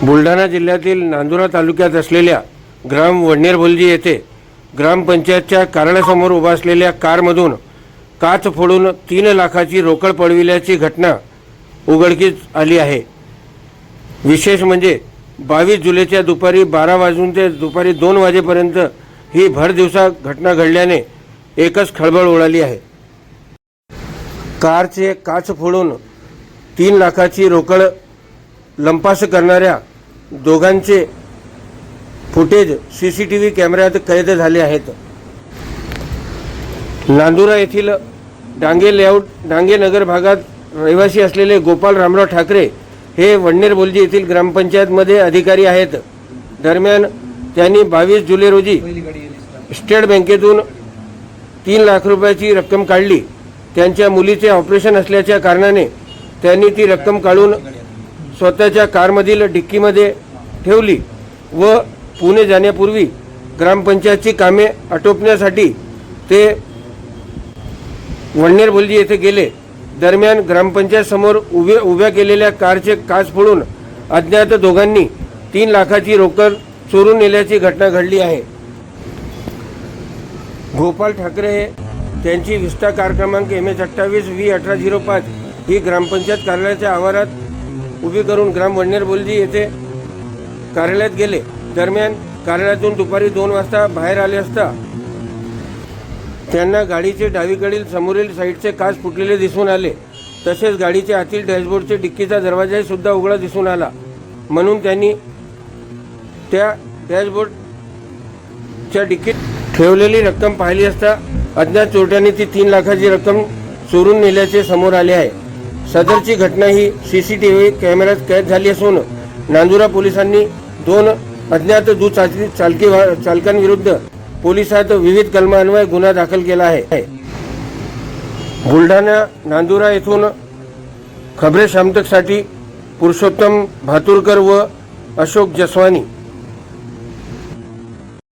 बुलढाणा जिल्ह्यातील नांदुरा तालुक्यात असलेल्या ग्राम वडनेरभोलजी येथे ग्रामपंचायतच्या कार्यालयासमोर उभा असलेल्या कारमधून काच फोडून 3 लाखाची रोकड पळविल्याची घटना उघडकीस आली आहे। विशेष म्हणजे 22 जुलैच्या दुपारी 12 वाजून ते दुपारी 2 वाजेपर्यंत ही भरदिवसा घटना घडल्याने एकच खळबळ उडाली आहे। कारचे काच फोडून 3 लाखाची रोकड लंपास करणाऱ्या दोघांचे फुटेज सीसीटीव्ही कॅमेऱ्यात कैद झाले आहेत। नांदुरा येथील डांगे लेआउट डांगे नगर भागात रहिवासी असलेले गोपाल रामराव ठाकरे हे वडनेरभोलजी येथील ग्रामपंचायतमध्ये अधिकारी आहेत। दरम्यान त्यांनी 22 जुलै रोजी स्टेट बँकेतून 3 लाख रुपयाची रक्कम काढली। त्यांच्या मुलीचे ऑपरेशन असल्याच्या कारणाने त्यांनी ती रक्कम काढून स्वतःच्या कारमधील डिक्कीमध्ये ठेवली व पुणे जाण्यापूर्वी ग्रामपंचायतची कामे आटोपण्यासाठी ते वडनेरभोलजी येथे गेले। दरम्यान ग्रामपंचायत समोर उभ्या केलेल्या कारचे काच फोडून अज्ञात दोघांनी 3 लाखाची रोकड चोरून नेल्याची घटना घडली आहे। गोपाल ठाकरे हे त्यांची विस्टा कार क्रमांक MS28V1805 ही ग्रामपंचायत कार्यालयाच्या आवारात उभी करून ग्राम वडनेरभोलजी येथे कार्यालयात गेले। दरम्यान कार्यालयातून दुपारी 2 वाजता बाहेर आले असता त्यांना गाडीचे डावीकडील समोरील साईडचे काच फुटलेले दिसून आले। तसेच गाडीच्या आतील डॅशबोर्डचे डिक्कीचा दरवाजाही सुद्धा उघडा दिसून आला। म्हणून त्यांनी त्या डॅशबोर्डच्या डिक्कीत ठेवलेली रक्कम पाहिली असता अज्ञात चोरट्यांनी ती 3 लाखाची रक्कम चोरून नेल्याचे समोर आले आहे। सदरची घटना ही सीसीटीव्ही कॅमेऱ्यात कैद झाली असून नांदुरा पोलिसांनी 2 अज्ञात दुचाकी चालकांविरुद्ध पोलिसात विविध कलमान्वये गुन्हा दाखल केला आहे। बुलढाणा नांदुरा येथून खबरे शामतकसाठी पुरुषोत्तम भातुरकर व अशोक जसवानी।